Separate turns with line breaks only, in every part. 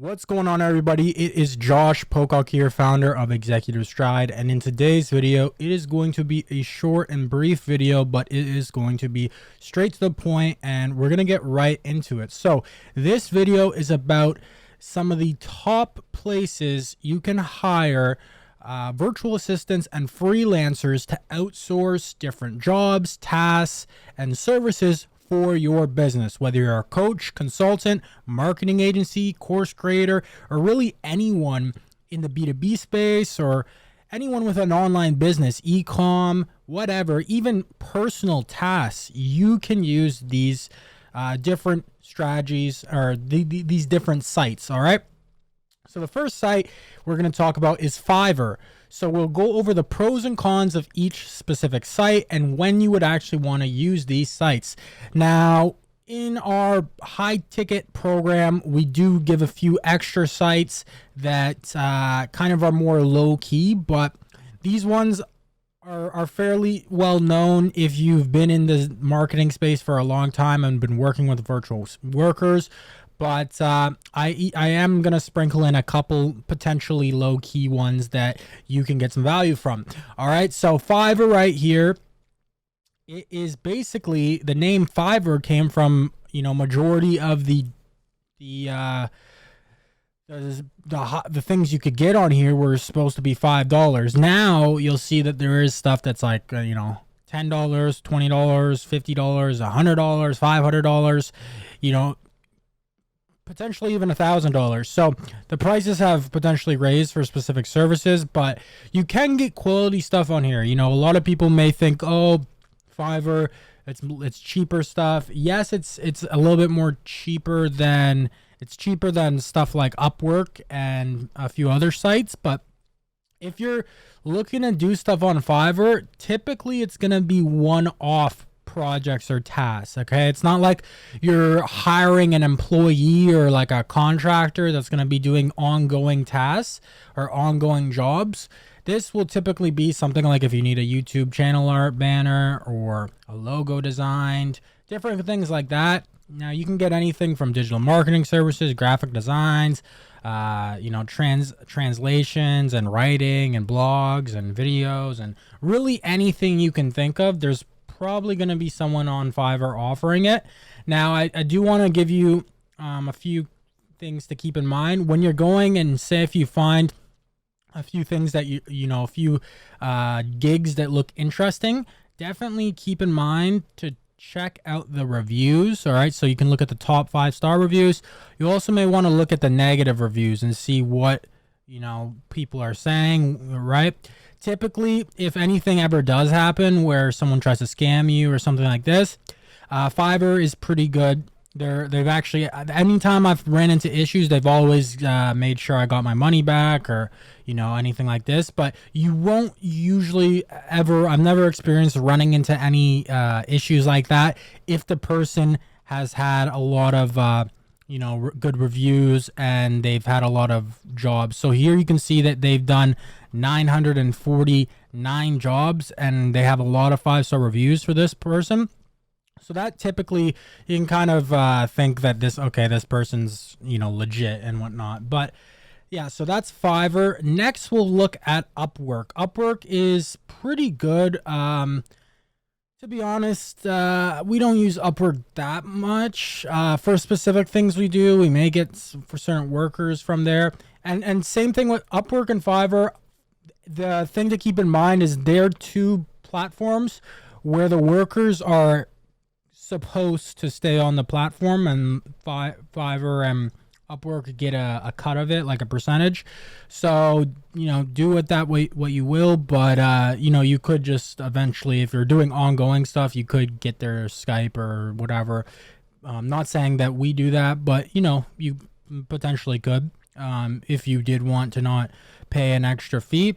What's going on, everybody? It is Josh Pocock here, founder of Executive Stride, and in today's video it is going to be a short and brief video, but it is going to be straight to the point and we're gonna get right into it. So this video is about some of the top places you can hire virtual assistants and freelancers to outsource different jobs, tasks, and services for your business, whether you're a coach, consultant, marketing agency, course creator, or really anyone in the B2B space or anyone with an online business, e-com, whatever, even personal tasks. You can use these different strategies or these different sites. All right. So the first site we're going to talk about is Fiverr. So we'll go over the pros and cons of each specific site and when you would actually want to use these sites. Now, in our high ticket program, we do give a few extra sites that kind of are more low key, but these ones are fairly well known if you've been in the marketing space for a long time and been working with virtual workers. But I am going to sprinkle in a couple potentially low-key ones that you can get some value from. All right, so Fiverr right here, it is basically, the name Fiverr came from, majority of the things you could get on here were supposed to be $5. Now you'll see that there is stuff that's like, $10, $20, $50, $100, $500, potentially even $1,000. So the prices have potentially raised for specific services, but you can get quality stuff on here. A lot of people may think, oh, Fiverr, it's cheaper stuff. Yes, it's a little bit more cheaper than stuff like Upwork and a few other sites, but if you're looking to do stuff on Fiverr, typically it's going to be one-off projects or tasks. Okay, it's not like you're hiring an employee or like a contractor that's going to be doing ongoing tasks or ongoing jobs. This will typically be something like if you need a YouTube channel art banner or a logo designed, different things like that. Now you can get anything from digital marketing services, graphic designs, translations and writing and blogs and videos and really anything you can think of. There's probably going to be someone on Fiverr offering it. Now, I do want to give you a few things to keep in mind when you're going, and say if you find a few things that a few gigs that look interesting, definitely keep in mind to check out the reviews. All right, so you can look at the top 5-star reviews. You also may want to look at the negative reviews and see what people are saying, right? Typically, if anything ever does happen where someone tries to scam you or something like this, Fiverr is pretty good. They've actually, anytime I've ran into issues, they've always made sure I got my money back or, anything like this. But you won't usually ever, I've never experienced running into any issues like that if the person has had a lot of good reviews and they've had a lot of jobs. So here you can see that they've done 949 jobs and they have a lot of 5-star reviews for this person. So that typically you can kind of think that this person's legit and whatnot. But yeah, so that's Fiverr. Next we'll look at Upwork. Upwork is pretty good. To be honest, we don't use Upwork that much. For specific things we do, we may get for certain workers from there. And same thing with Upwork and Fiverr. The thing to keep in mind is they're two platforms where the workers are supposed to stay on the platform, and Fiverr and Upwork get a cut of it, like a percentage. So do it that way what you will, but you could just eventually, if you're doing ongoing stuff, you could get their Skype or whatever. I'm not saying that we do that, but you potentially could if you did want to not pay an extra fee.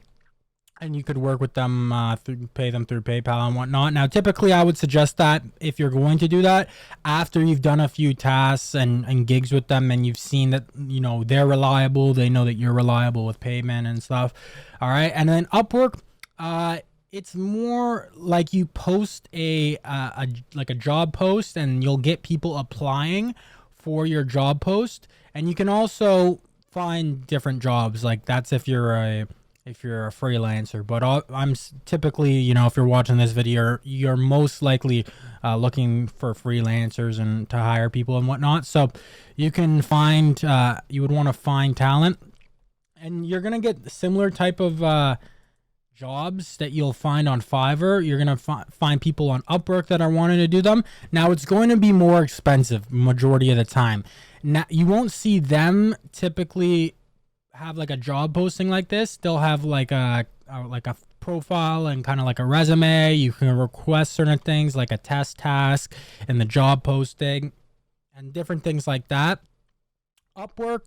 And you could work with them, pay them through PayPal and whatnot. Now, typically, I would suggest that if you're going to do that, after you've done a few tasks and gigs with them and you've seen that, they're reliable, they know that you're reliable with payment and stuff. All right. And then Upwork, it's more like you post a job post and you'll get people applying for your job post. And you can also find different jobs. Like that's if you're a freelancer. But I'm typically, you know, if you're watching this video, you're most likely looking for freelancers and to hire people and whatnot. So you can find, you would want to find talent, and you're gonna get similar type of jobs that you'll find on Fiverr. You're gonna find people on Upwork that are wanting to do them. Now it's going to be more expensive majority of the time. Now you won't see them typically have like a job posting like this. They'll have like a profile and kind of like a resume. You can request certain things like a test task and the job posting and different things like that. Upwork,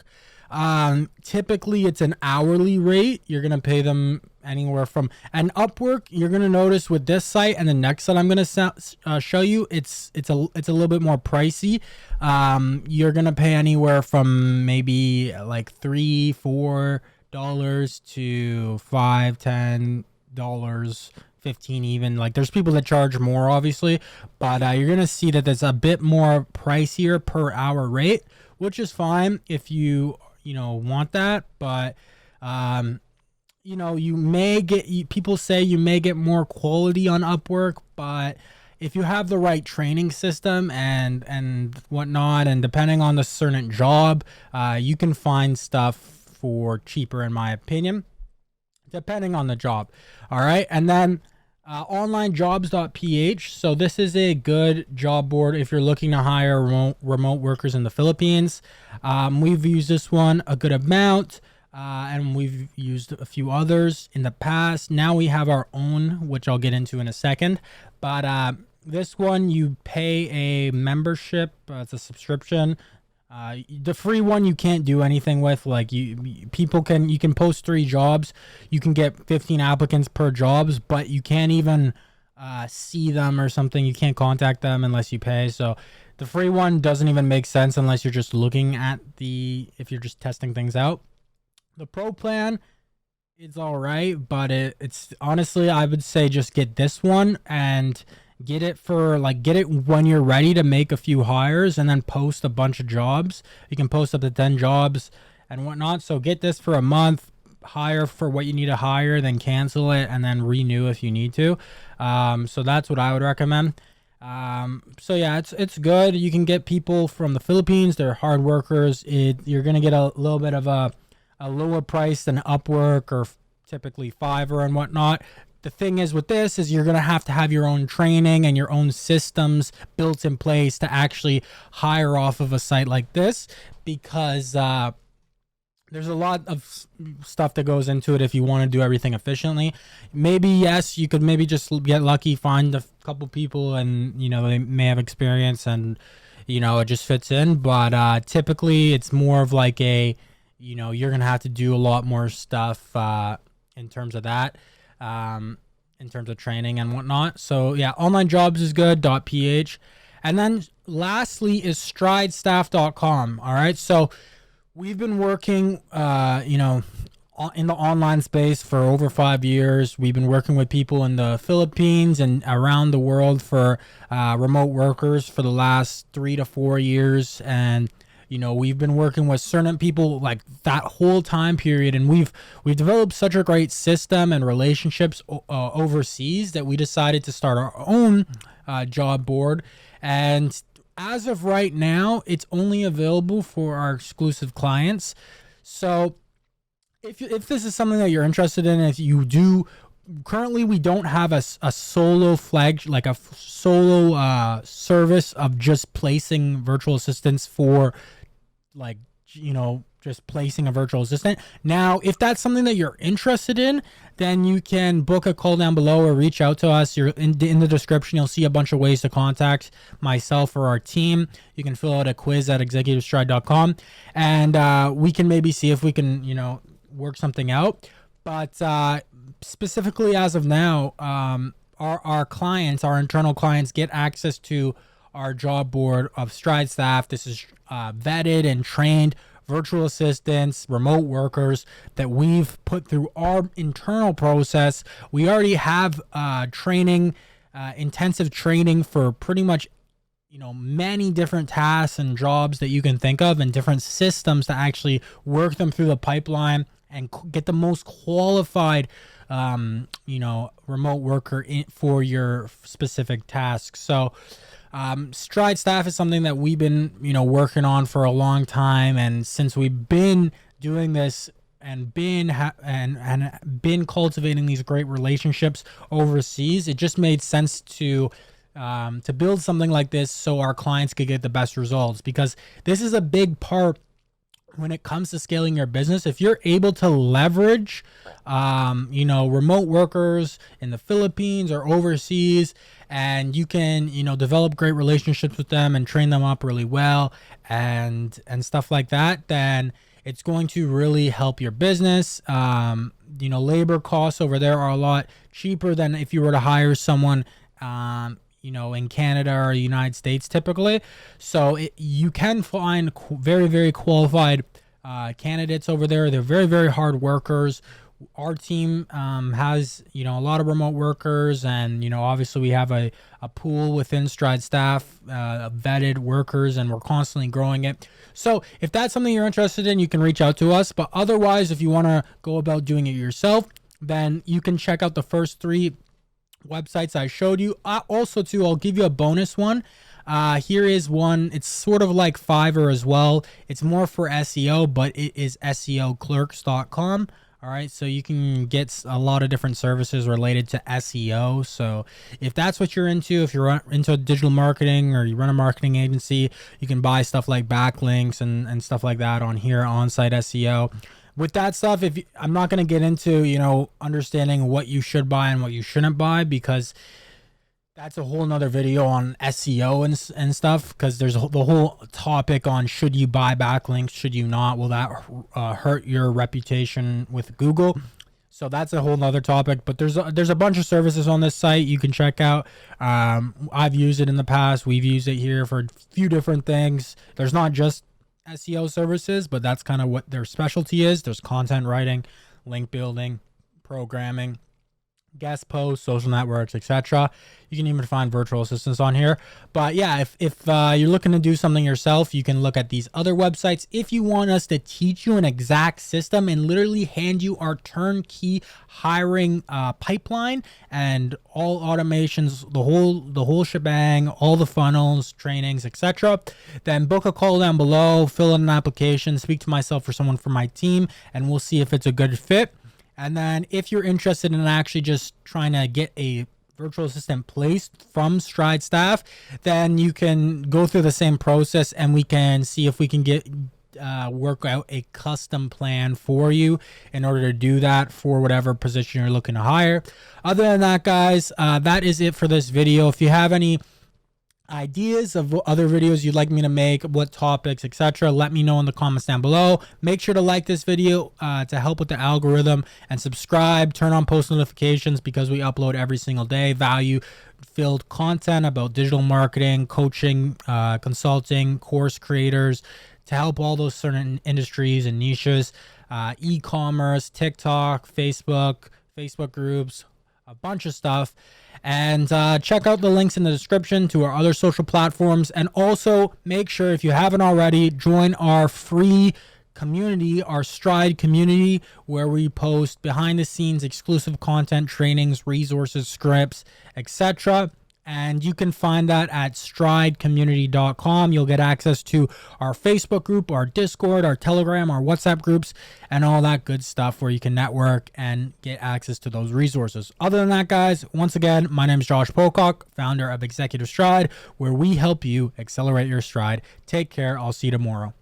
typically it's an hourly rate. You're gonna pay them anywhere from, and Upwork, you're gonna notice with this site and the next site I'm gonna show you, it's a little bit more pricey. You're gonna pay anywhere from maybe like $3-4 to $5-10, 15 even. Like there's people that charge more obviously, but you're gonna see that there's a bit more pricier per hour rate, which is fine if you want that. But you may get, people say you may get more quality on Upwork, but if you have the right training system and whatnot, and depending on the certain job, you can find stuff for cheaper, in my opinion, depending on the job. All right. And then OnlineJobs.ph. So this is a good job board if you're looking to hire remote workers in the Philippines. We've used this one a good amount, and we've used a few others in the past. Now we have our own, which I'll get into in a second. But this one, you pay a membership. It's a subscription. The free one you can't do anything with. Like you can post 3 jobs, you can get 15 applicants per jobs, but you can't even see them or something. You can't contact them unless you pay. So the free one doesn't even make sense unless you're just looking at if you're just testing things out. The pro plan, it's all right, but it's honestly, I would say just get this one and get it when you're ready to make a few hires, and then post a bunch of jobs. You can post up to 10 jobs and whatnot. So get this for a month, hire for what you need to hire, then cancel it, and then renew if you need to. So that's what I would recommend. So yeah, it's good. You can get people from the Philippines. They're hard workers. You're gonna get a little bit of a lower price than Upwork or typically Fiverr and whatnot. The thing is with this is you're going to have your own training and your own systems built in place to actually hire off of a site like this, because there's a lot of stuff that goes into it if you want to do everything efficiently. Maybe, yes, you could maybe just get lucky, find a couple people, and, they may have experience and, it just fits in. But typically it's more of like you're going to have to do a lot more stuff in terms of that. In terms of training and whatnot. So yeah, online jobs is good, .ph. And then lastly is StrideStaff.com. All right. So we've been working, in the online space for over 5 years. We've been working with people in the Philippines and around the world for remote workers for the last 3 to 4 years. And we've been working with certain people like that whole time period, and we've developed such a great system and relationships overseas that we decided to start our own job board. And as of right now, it's only available for our exclusive clients. So if this is something that you're interested in, if you do, currently we don't have a solo like a solo service of just placing virtual assistants for just placing a virtual assistant. Now, if that's something that you're interested in, then you can book a call down below or reach out to us. You're in the description. You'll see a bunch of ways to contact myself or our team. You can fill out a quiz at executivestride.com, and we can maybe see if we can, work something out. But specifically as of now, our clients, our internal clients, get access to our job board of StrideStaff. This is vetted and trained virtual assistants, remote workers that we've put through our internal process. We already have intensive training for pretty much many different tasks and jobs that you can think of, and different systems to actually work them through the pipeline and get the most qualified remote worker for your specific tasks. So StrideStaff is something that we've been working on for a long time, and since we've been doing this and been cultivating these great relationships overseas, it just made sense to build something like this so our clients could get the best results, because this is a big part when it comes to scaling your business. If you're able to leverage remote workers in the Philippines or overseas, and you can develop great relationships with them and train them up really well and stuff like that, then it's going to really help your business. Labor costs over there are a lot cheaper than if you were to hire someone in Canada or the United States typically. So you can find very, very qualified candidates over there. They're very, very hard workers. Our team has, a lot of remote workers, and, obviously we have a pool within StrideStaff of vetted workers, and we're constantly growing it. So if that's something you're interested in, you can reach out to us. But otherwise, if you want to go about doing it yourself, then you can check out the first 3 websites I showed you. Also too, I'll give you a bonus one. Here is one. It's sort of like Fiverr as well. It's more for SEO, but it is SEOClerks.com. All right, so you can get a lot of different services related to SEO. So if that's what you're into, if you're into digital marketing or you run a marketing agency, you can buy stuff like backlinks and stuff like that on here, on-site SEO. With that stuff, I'm not going to get into, understanding what you should buy and what you shouldn't buy, because that's a whole nother video on SEO and stuff, because there's the whole topic on should you buy backlinks, should you not, will that hurt your reputation with Google? So that's a whole nother topic, but there's a bunch of services on this site you can check out. I've used it in the past. We've used it here for a few different things. There's not just SEO services, but that's kind of what their specialty is. There's content writing, link building, programming, guest posts, social networks, etc. You can even find virtual assistants on here. But yeah, if you're looking to do something yourself, you can look at these other websites. If you want us to teach you an exact system and literally hand you our turnkey hiring pipeline and all automations, the whole shebang, all the funnels, trainings, etc., then book a call down below, fill in an application, speak to myself or someone from my team, and we'll see if it's a good fit. And then if you're interested in actually just trying to get a virtual assistant placed from StrideStaff, then you can go through the same process, and we can see if we can work out a custom plan for you in order to do that for whatever position you're looking to hire. Other than that, guys, that is it for this video. If you have any ideas of other videos you'd like me to make, what topics, etc., let me know in the comments down below. Make sure to like this video to help with the algorithm, and subscribe, turn on post notifications, because we upload every single day value filled content about digital marketing, coaching, consulting, course creators, to help all those certain industries and niches, e-commerce, TikTok, Facebook groups, a bunch of stuff. And check out the links in the description to our other social platforms. And also make sure, if you haven't already, join our free community, our Stride community, where we post behind the scenes exclusive content, trainings, resources, scripts, etc. And you can find that at stridecommunity.com. You'll get access to our Facebook group, our Discord, our Telegram, our WhatsApp groups, and all that good stuff where you can network and get access to those resources. Other than that, guys, once again, my name is Josh Pocock, founder of Executive Stride, where we help you accelerate your stride. Take care. I'll see you tomorrow.